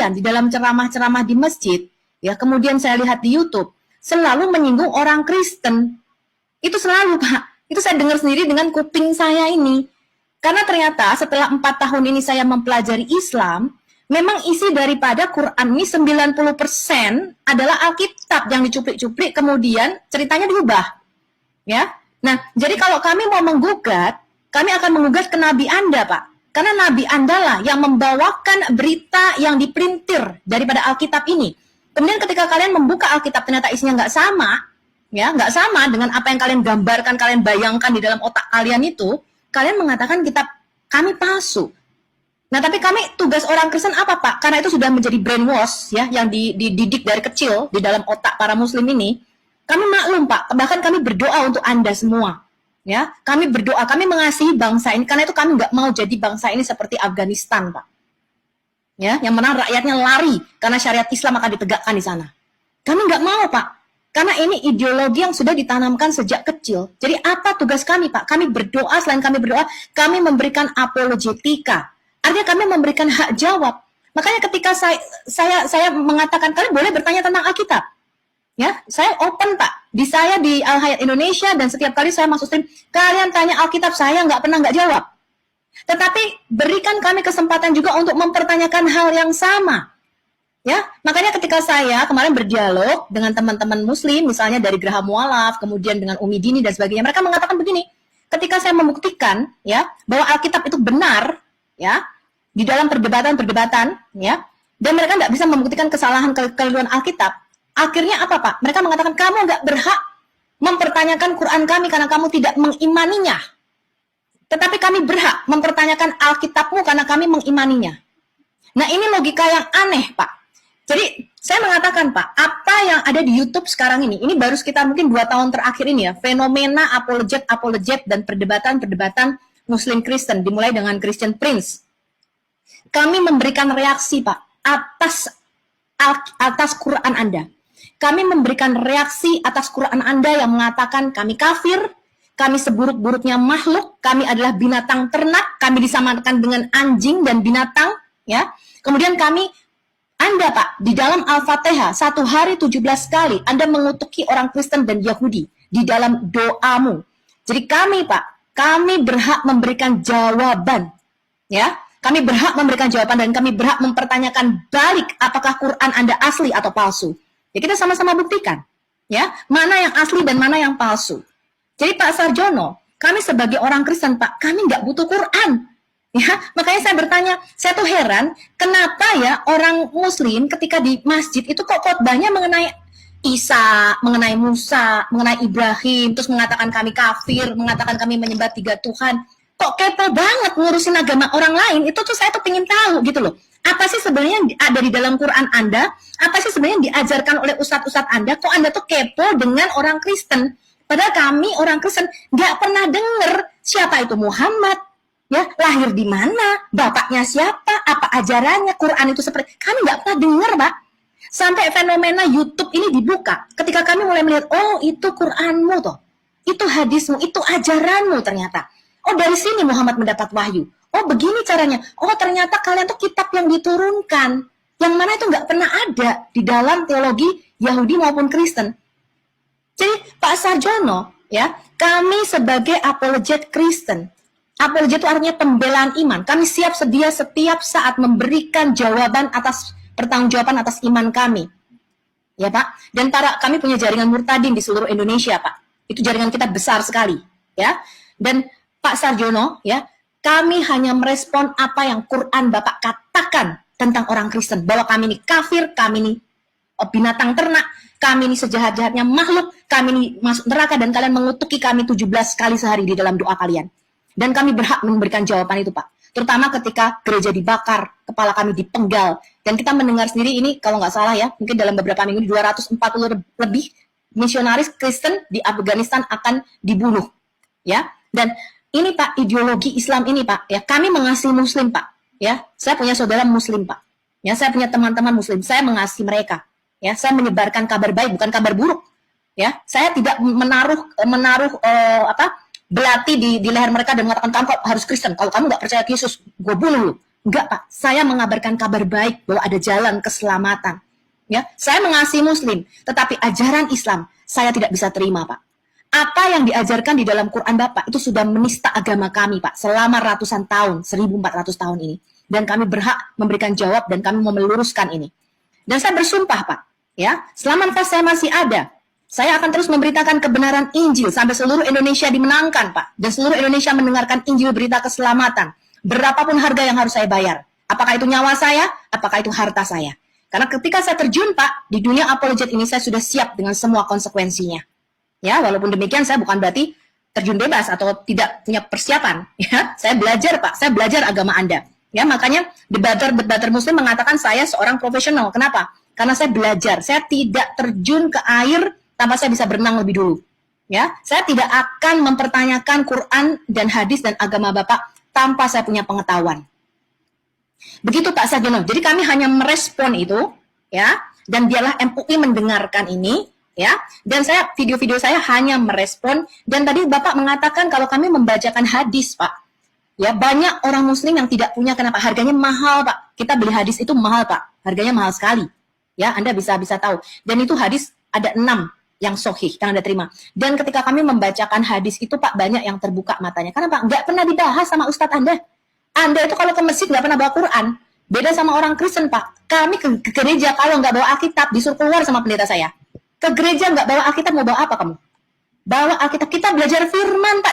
kalian di dalam ceramah-ceramah di masjid, ya, kemudian saya lihat di YouTube, selalu menyinggung orang Kristen. Itu selalu, Pak. Itu saya dengar sendiri dengan kuping saya ini. Karena ternyata setelah 4 tahun ini saya mempelajari Islam, memang isi daripada Quran ini 90% adalah Alkitab yang dicuplik-cuplik, kemudian ceritanya diubah. Ya. Nah, jadi kalau kami mau menggugat, kami akan menggugat ke Nabi Anda, Pak. Karena Nabi Anda lah yang membawakan berita yang diprintir daripada Alkitab ini. Kemudian ketika kalian membuka Alkitab ternyata isinya nggak sama, ya nggak sama dengan apa yang kalian gambarkan, kalian bayangkan di dalam otak kalian itu, kalian mengatakan kitab kami palsu. Nah, tapi kami tugas orang Kristen apa, Pak? Karena itu sudah menjadi brainwash, ya, yang dididik dari kecil di dalam otak para Muslim ini. Kami maklum, Pak. Bahkan kami berdoa untuk Anda semua. Ya, kami berdoa, kami mengasihi bangsa ini, karena itu kami nggak mau jadi bangsa ini seperti Afghanistan, Pak. Ya, yang mana rakyatnya lari karena syariat Islam akan ditegakkan di sana. Kami nggak mau, Pak, karena ini ideologi yang sudah ditanamkan sejak kecil. Jadi apa tugas kami, Pak? Kami berdoa, selain kami berdoa, kami memberikan apologetika. Artinya kami memberikan hak jawab. Makanya ketika saya mengatakan kalian boleh bertanya tentang Alkitab. Ya, saya open, Pak. Di Al-Hayat Indonesia, dan setiap kali saya masuk stream, kalian tanya Alkitab, saya nggak pernah nggak jawab. Tetapi berikan kami kesempatan juga untuk mempertanyakan hal yang sama. Ya, makanya ketika saya kemarin berdialog dengan teman-teman Muslim, misalnya dari Geraha Mualaf, kemudian dengan Umi Dini dan sebagainya, mereka mengatakan begini, ketika saya membuktikan, ya, bahwa Alkitab itu benar, ya, di dalam perdebatan-perdebatan, ya, dan mereka nggak bisa membuktikan kesalahan kekeliruan Alkitab. Akhirnya apa, Pak? Mereka mengatakan, kamu nggak berhak mempertanyakan Quran kami karena kamu tidak mengimaninya. Tetapi kami berhak mempertanyakan Alkitabmu karena kami mengimaninya. Nah, ini logika yang aneh, Pak. Jadi, saya mengatakan, Pak, apa yang ada di YouTube sekarang ini baru sekitar mungkin 2 tahun terakhir ini ya, fenomena apologet dan perdebatan-perdebatan Muslim Kristen, dimulai dengan Christian Prince. Kami memberikan reaksi, Pak, atas Quran Anda. Kami memberikan reaksi atas Quran Anda yang mengatakan kami kafir, kami seburuk-buruknya makhluk, kami adalah binatang ternak, kami disamakan dengan anjing dan binatang, ya. Kemudian Anda, Pak, di dalam Al-Fatihah 1 hari 17 kali Anda mengutuki orang Kristen dan Yahudi di dalam doamu. Jadi kami, Pak, kami berhak memberikan jawaban, ya. Kami berhak memberikan jawaban dan kami berhak mempertanyakan balik apakah Quran Anda asli atau palsu. Ya, kita sama-sama buktikan, ya, mana yang asli dan mana yang palsu. Jadi Pak Sarjono, kami sebagai orang Kristen, Pak, kami nggak butuh Quran. Ya, makanya saya bertanya, saya tuh heran, kenapa ya orang Muslim ketika di masjid itu kok khotbahnya mengenai Isa, mengenai Musa, mengenai Ibrahim, terus mengatakan kami kafir, mengatakan kami menyembah 3 Tuhan. Kok kepo banget ngurusin agama orang lain, itu tuh saya tuh pengen tahu gitu loh. Apa sih sebenarnya yang ada di dalam Quran Anda? Apa sih sebenarnya yang diajarkan oleh ustadz-ustadz Anda? Kok Anda tuh kepo dengan orang Kristen? Padahal kami orang Kristen nggak pernah dengar siapa itu Muhammad, ya, lahir di mana, bapaknya siapa, apa ajarannya, Quran itu seperti, kami nggak pernah dengar, Pak. Sampai fenomena YouTube ini dibuka, ketika kami mulai melihat, oh itu Quranmu toh, itu hadismu, itu ajaranmu ternyata. Oh dari sini Muhammad mendapat wahyu. Oh begini caranya. Oh ternyata kalian tuh kitab yang diturunkan, yang mana itu nggak pernah ada di dalam teologi Yahudi maupun Kristen. Jadi Pak Sarjono, ya, kami sebagai apologet Kristen, apologet itu artinya pembelaan iman. Kami siap sedia setiap saat memberikan jawaban atas pertanggungjawaban atas iman kami, ya Pak. Dan kami punya jaringan murtadin di seluruh Indonesia, Pak. Itu jaringan kita besar sekali, ya. Dan Pak Sarjono, ya, kami hanya merespon apa yang Quran Bapak katakan tentang orang Kristen, bahwa kami ini kafir, kami ini binatang ternak, kami ini sejahat-jahatnya makhluk, kami ini masuk neraka dan kalian mengutuki kami 17 kali sehari di dalam doa kalian. Dan kami berhak memberikan jawaban itu, Pak. Terutama ketika gereja dibakar, kepala kami dipenggal, dan kita mendengar sendiri ini kalau nggak salah ya, mungkin dalam beberapa minggu 240 lebih misionaris Kristen di Afghanistan akan dibunuh, ya. Dan ini Pak, ideologi Islam ini Pak, ya, kami mengasihi Muslim Pak, ya, saya punya saudara Muslim Pak, ya, saya punya teman-teman Muslim, saya mengasihi mereka, ya, saya menyebarkan kabar baik bukan kabar buruk, ya, saya tidak menaruh belati di leher mereka dan mengatakan kamu harus Kristen, kalau kamu nggak percaya Yesus, gue bunuh lu, Enggak, Pak. Saya mengabarkan kabar baik bahwa ada jalan keselamatan. Ya, saya mengasihi Muslim, tetapi ajaran Islam saya tidak bisa terima, Pak. Apa yang diajarkan di dalam Quran Bapak itu sudah menista agama kami, Pak, selama ratusan tahun, 1400 tahun ini. Dan kami berhak memberikan jawab dan kami mau meluruskan ini. Dan saya bersumpah, Pak, ya, selama nafas saya masih ada, saya akan terus memberitakan kebenaran Injil sampai seluruh Indonesia dimenangkan, Pak. Dan seluruh Indonesia mendengarkan Injil berita keselamatan. Berapapun harga yang harus saya bayar. Apakah itu nyawa saya, apakah itu harta saya. Karena ketika saya terjun, Pak, di dunia apologet ini saya sudah siap dengan semua konsekuensinya. Ya, walaupun demikian saya bukan berarti terjun bebas atau tidak punya persiapan. Ya, saya belajar, Pak. Saya belajar agama Anda. Ya, makanya debater Muslim mengatakan saya seorang profesional. Kenapa? Karena saya belajar. Saya tidak terjun ke air tanpa saya bisa berenang lebih dulu. Ya, saya tidak akan mempertanyakan Quran dan hadis dan agama Bapak tanpa saya punya pengetahuan. Begitu Pak Sarjono. Jadi kami hanya merespon itu, ya, dan biarlah MUI mendengarkan ini, ya. Dan saya video-video saya hanya merespon. Dan tadi Bapak mengatakan kalau kami membacakan hadis, Pak. Ya, banyak orang Muslim yang tidak punya. Kenapa? Harganya mahal, Pak. Kita beli hadis itu mahal, Pak. Harganya mahal sekali. Ya, Anda bisa tahu. Dan itu hadis ada 6 yang sahih yang Anda terima. Dan ketika kami membacakan hadis itu, Pak, banyak yang terbuka matanya. Kenapa? Nggak pernah dibahas sama Ustadz Anda. Anda itu kalau ke masjid nggak pernah bawa Quran. Beda sama orang Kristen, Pak. Kami ke gereja kalau nggak bawa Alkitab, disuruh keluar sama pendeta saya. Ke gereja nggak bawa Alkitab, mau bawa apa kamu? Bawa Alkitab. Kita belajar firman, Pak.